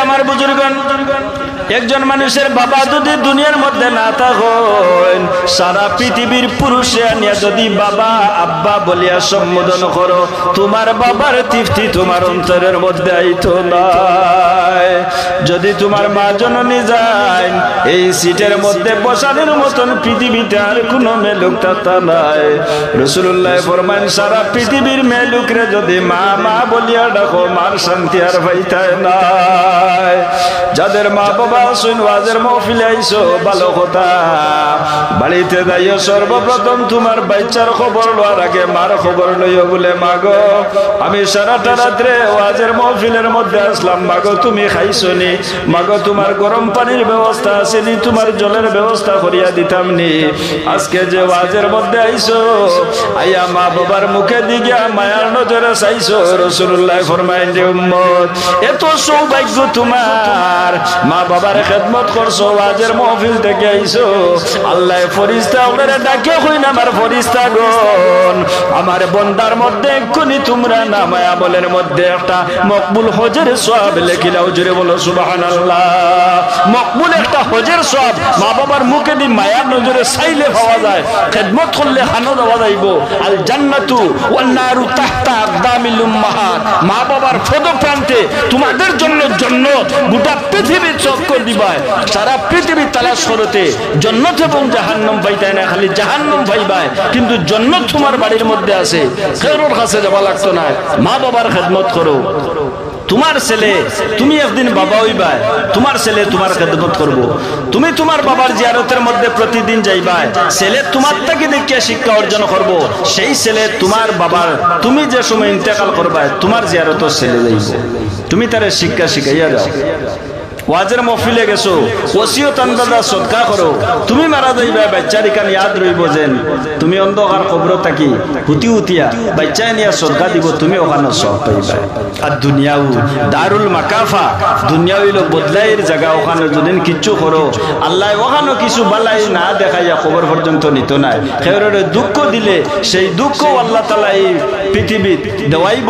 আমার বুজুর্গণ, একজন মানুষের বাবা যদি দুনিয়ার মধ্যে না থাকেন, সারা পৃথিবীর পুরুষে আনিয়া যদি বাবা আব্বা বলিয়া সম্বোধন করো, তোমার বাবার তৃপ্তি তোমার অন্তরের মধ্যে আইতো না। যদি তোমার মা জননী যায়, এই সিটের মধ্যে বসানোর মতন পৃথিবীতে আর কোনো মেলুক তা নাই। রাসূলুল্লাহ ফরমান, সারা পৃথিবীর মেলুকরে যদি মা মা বলিয়া ডাকো, মার শান্তি আর পাইতায় নাই। যাদের মা বাবা শুন ওয়াজের মাহফিলে আইছো, ভালো কথা, বাড়িতে যাইও সর্বপ্রথম তোমার বাচ্চার খবর লওয়ার আগে মার খবর লইও। বলে মাগো, আমি সারাটা রাত্রে ওয়াজের মাহফিলের মধ্যে আসলাম, মাগো তুমি খাইছো নি? মাগো তোমার গরম পানির ব্যবস্থা আছে নি? তোমার জলের ব্যবস্থা করিয়া দিতাম নি? আজকে যে ওয়াজের মধ্যে আইছো, আইয়া মা বাবার মুখে দিকে মায়ার নজরে চাইছো। রাসূলুল্লাহ ফরমায়েন, যে উম্মত, এত সৌভাগ্য তোমার, মা বাবার খেদমত করছো, ওয়াজের মাহফিল থেকে আইছো। আল্লাহ ফেরেশতা ওরে ডাকে কইনা, আমার ফেরেশতা গণ, আমার বান্দার মধ্যে এক্ষুনি তোমরা নামায় আমলের মধ্যে একটা মকবুল হজের সওয়াব লেখিলাও। জোরে বলো সুবহানাল্লাহ। মকবুল একটা হজের সওয়াব মা বাবার মুখে দি মায়ার নজরে চাইলে পাওয়া যায়, খেদমত করলে হানো দেওয়া যাইব। আল জান্নাতু ওয়ান নারু তাহতা আকদামিল উম্মাহাত, মা বাবার পদপ্রান্তে তোমাদের জন্য জান্নাত, গোটা পৃথিবী চক্কর দিবায়, সারা পৃথিবী তালাশ করতে জান্নাত এবং জাহান্নাম পাইতায় না, খালি জাহান্নাম পাইবায়, কিন্তু জান্নাত তোমার বাড়ির মধ্যে আছে। কারোর কাছে যাওয়া লাগতো না। মা বাবার খেদমত করো। তোমার ছেলে, তুমি একদিন বাবা হইবা, তোমার ছেলে তোমার খেদমত করব। তুমি তোমার বাবার জিয়ারতের মধ্যে প্রতিদিন যাইবা, ছেলে তোমার থেকে দেখিয়া শিক্ষা অর্জন করব। সেই ছেলে তোমার বাবার, তুমি যে সময় ইন্তেকাল করবা, তোমার জিয়ারত ছেলে যাইব, তুমি তারে শিক্ষা শিখাইয়া যাও। ওয়াজের মাহফিলে গেছো, ওসিয়ত আন্দাজা সদকা করো। তুমি মারা যাইবা, বাচ্চার কান ইয়াদ রইব যেন তুমি অন্ধকার কবর থাকি হুতি হুতিয়া বাচ্চা নিয়া সদকা দিব, তুমি ওখানে সব পাইবা। আর দুনিয়াও দারুল মাকাফা, দুনিয়া হইল বদলাইয়ের জায়গা। ওখানে যদি কিচ্ছু করো, আল্লাহ ওখানে কিছু বালাই না দেখাইয়া কবর পর্যন্ত নিত নাই। খেয়রে দুঃখ দিলে সেই দুঃখ আল্লাহ তাআলা এই পৃথিবীত দেওয়াইব,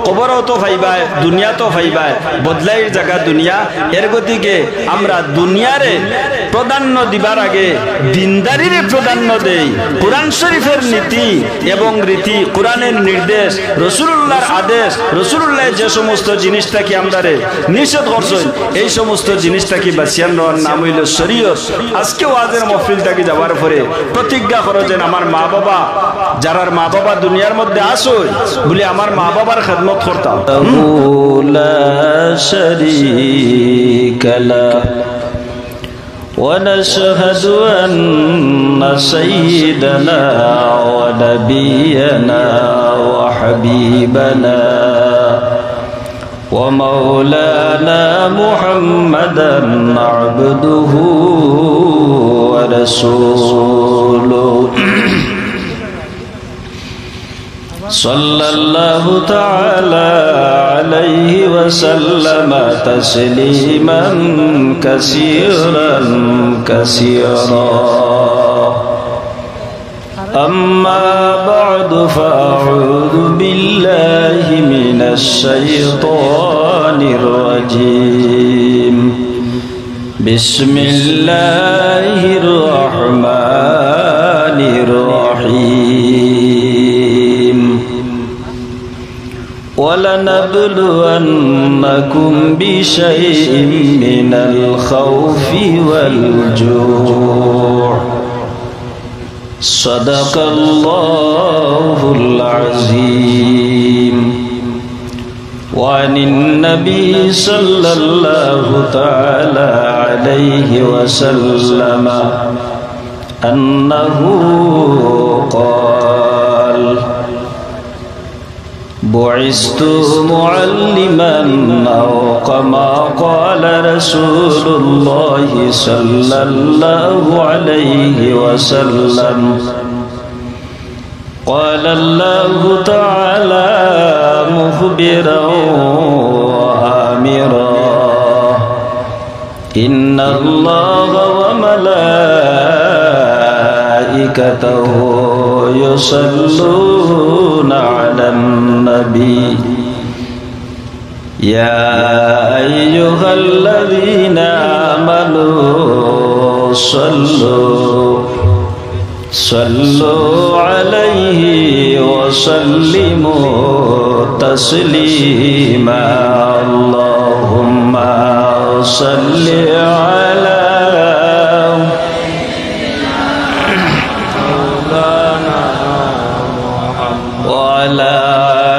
কবরও তো পাইবা, দুনিয়া তো পাইবা। বদলাইয়ের জায়গা দুনিয়া। এর গতিকে আমরা দুনিয়ারে প্রাধান্য দিবার আগে দিনদারিরে প্রাধান্য দেই। কোরআন শরীফের নীতি এবং রীতি, কোরআনের নির্দেশ, রাসূলুল্লাহর আদেশ, রাসূলুল্লাহ যে সমস্ত জিনিসটাকে আমরা নিষেধ করছেন, এই সমস্ত জিনিসটাকে বাঁচিয়ে নেওয়ার নাম হইল শরীয়ত। আজকে ওয়াজের মাহফিলটাকে যাওয়ার পরে প্রতিজ্ঞা করো যে আমার মা বাবা, যারার মা বাবা দুনিয়ার মধ্যে আসো, বলে আমার মা বাবার খেদমত করতাম। ونشهد أن سيدنا ونبينا وحبيبنا ومولانا محمدا عبده ورسوله صلى الله تعالى عليه وسلم تسليما كثيرا كثيرا. أما بعد فأعوذ بالله من الشيطان الرجيم. بسم الله الرحمن الرحيم. ولنبلونكم بشيء من الخوف والجوع. صدق الله العظيم. وعن النبي صلى الله تعالى عليه وسلم أنه قال: بعثت معلما، أو كما قال رسول الله صلى الله عليه وسلم. قال الله تعالى مخبرا وآمرا: إن الله وملائكته يصلون على النبي يا أيها الذين آمنوا صلوا عليه وسلموا تسليما اللهم صل على وعلى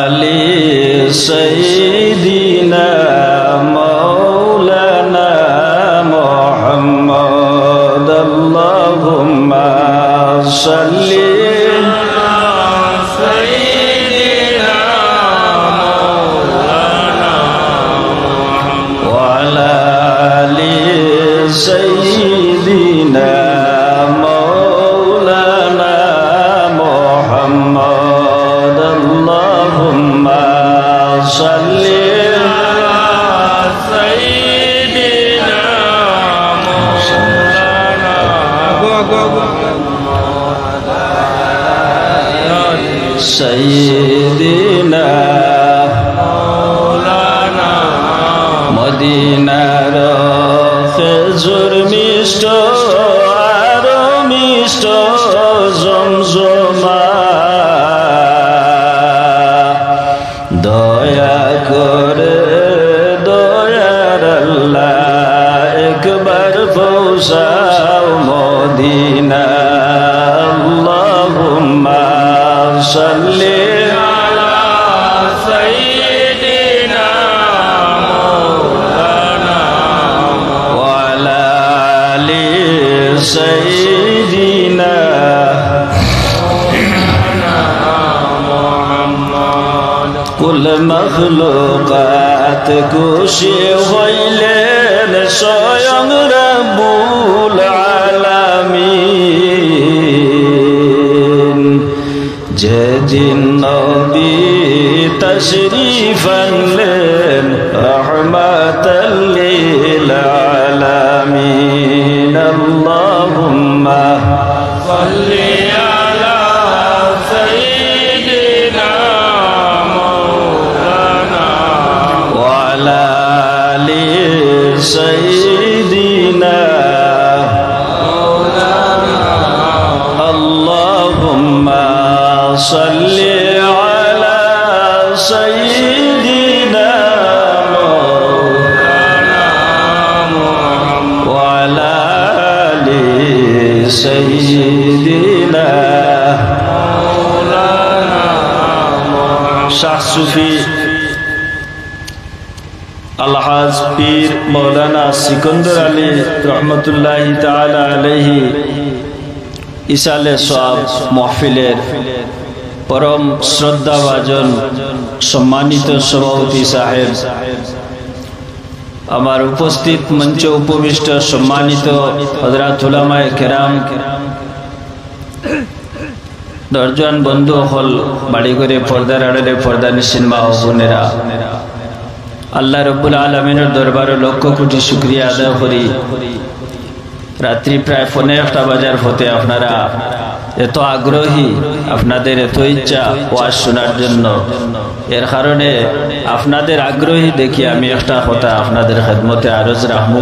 آل سيدنا مولانا محمد اللهم صل وعلى آل سيدنا مولانا محمد اللهم صل سيدنا مولانا মদিনার খেজুর মিষ্ট আর মিষ্ট জমজমা দয়া করে দয়ার আল্লাহ একবার পৌঁছাও মদিনা আল্লাহুম্মা সাল্লি আলা সাইয়্যিদিনা মাওলানা ওয়া আলা আলি সাইয়্যিদিনা কুল মখলুকাত খুশি হইলেন স্বয়ং রব্বুল আলামিন যেদিন নবী তশরীফ আনলেন রহমাতাল লিল আলামিন আল্লাহুম্মা সাল্লি আলা সাইয়্যিদিনা মাওলানা ওয়া আলা আলি সাইয়্যিদিনা صل على سيدنا مولانا وعلى آل سيدنا مولانا শাহ সুফি আলহাজ পীর মৌলানা সিকন্দর আলী রহমতুল্লাহি তাআলা আলাইহি ইসালে সওয়াব মাহফিলের পরম শ্রদ্ধাভাজন সম্মানিত সভাপতি সাহেব, আমার উপস্থিত মঞ্চ উপবিষ্ট সম্মানিত হযরত উলামায়ে কেরাম, দর্জন বন্ধু হল বাড়ি করে পর্দার আড়ালে পর্দা নিশিন মা ও বোনেরা, আল্লাহ রব্বুল আলামিনের দরবারে লক্ষ কোটি শুকরিয়া আদায় করি। রাত্রি প্রায় ১৫টা বাজার হতে আপনারা এত আগ্রহী, আপনাদের এত ইচ্ছা ওয়াজ শোনার জন্য, এর কারণে আপনাদের আগ্রহী দেখি আমি একটা কথা আপনাদের খেদমতে আরজ রাখবো।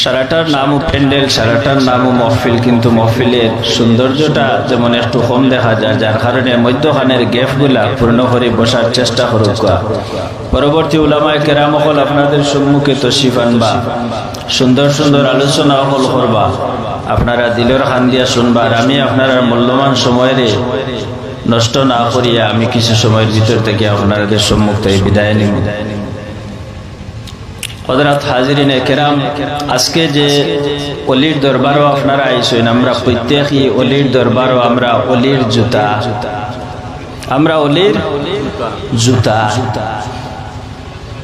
সারাটার নামও প্যান্ডেল, সারাটার নামও মহফিল, কিন্তু মহফিলের সৌন্দর্যটা যেমন একটু কম দেখা যায়, যার কারণে মধ্যখানের গ্যাপগুলা পূর্ণ করে বসার চেষ্টা করুক। পরবর্তী উলামায়ে কেরাম হল আপনাদের সম্মুখে তশরিফ আনবা, সুন্দর সুন্দর আলোচনা হল করবা, আপনারা দিলের খান দিয়া শুনবা। আর আমি আপনারা মূল্যবান সময়ের নষ্ট না করিয়া আমি কিছু সময়ের ভিতর থেকে আপনাদের সম্মুখ থেকে বিদায় নিব। হযরত হাজিরিনে কেরাম, আজকে যে অলির দরবারও আপনারা আইসেন, আমরা প্রত্যেকই অলির দরবারও, আমরা অলির জুতা, আমরা অলির জুতা।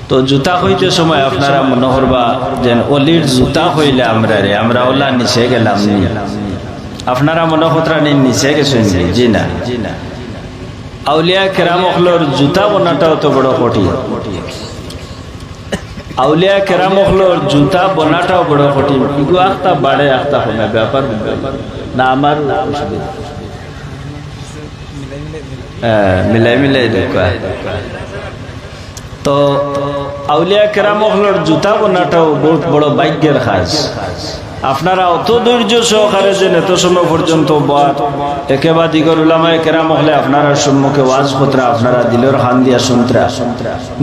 তো জুতা হইতে সময় আপনারা মনে করবা যে অলির জুতা হইলে আমরা ওলা নিচে গেলাম নি, আপনারা মনে কতরা নিচে গেছেন? জি না, আউলিয়া কেরাম হলোর জুতা বানাটাও তো বড় কঠিন, আউলিয়া কেরাম হলোর জুতা বানাটাও বড় কঠিন। ইগু আখতা বাড়ে আখতা হবে ব্যাপার না, আমার মিলাই মিলাই দেখা তো আউলিয়া কেরাম হলোর জুতা বোনাটাও বহুত বড় ভাগ্যের কাজ। আপনারা অত ধৈর্য সহকারে যে এত সময় পর্যন্ত একেবারে দিগর উলামায়ে কেরাম হলে আপনারা সম্মুখে ওয়াজ পত্রা আপনারা দিলের হান দিয়া শুনতরা,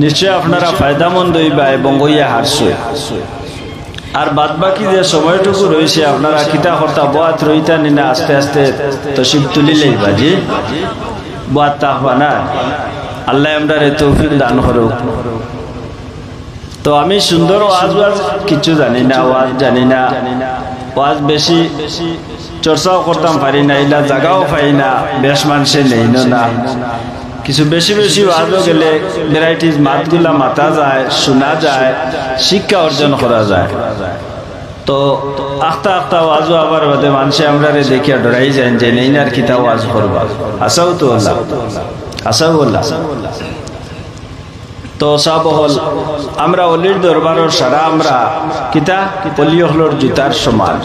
নিশ্চয় আপনারা ফায়দামন্দ হইবা এবং হইয়া হারছে। আর বাদ বাকি যে সময়টুকু রয়েছে আপনারা কিতা কর্তা বাত রইতা নিনা আস্তে আস্তে তশিব তুলিলেই বাজি বাত তাহবা না। আল্লাহ আমরা তৌফিক দান করুক। তো আমি সুন্দর ওয়াজ কিছু জানি না, ওয়াজ জানি না, ওয়াজ বেশি চর্চাও করতাম পারি না, এলা জায়গাও পাই না, বেশ মানুষে নেই না। কিছু বেশি বেশি ওয়াজও গেলে ভ্যারাইটিস মাতগুলা মাতা যায়, শোনা যায়, শিক্ষা অর্জন করা যায়। তো আখতা আখতা ওয়াজও আবার বাদে মানুষে আমরা দেখিয়া ডরাই যায় যে নেই না আর কিতা ওয়াজ করবা। আসাও তো আল্লাহ, আসাও আল্লাহ। তো সব হল আমরা অলির দরবারের সারা আমরা কিতা অলি হলোর জুতার সমান।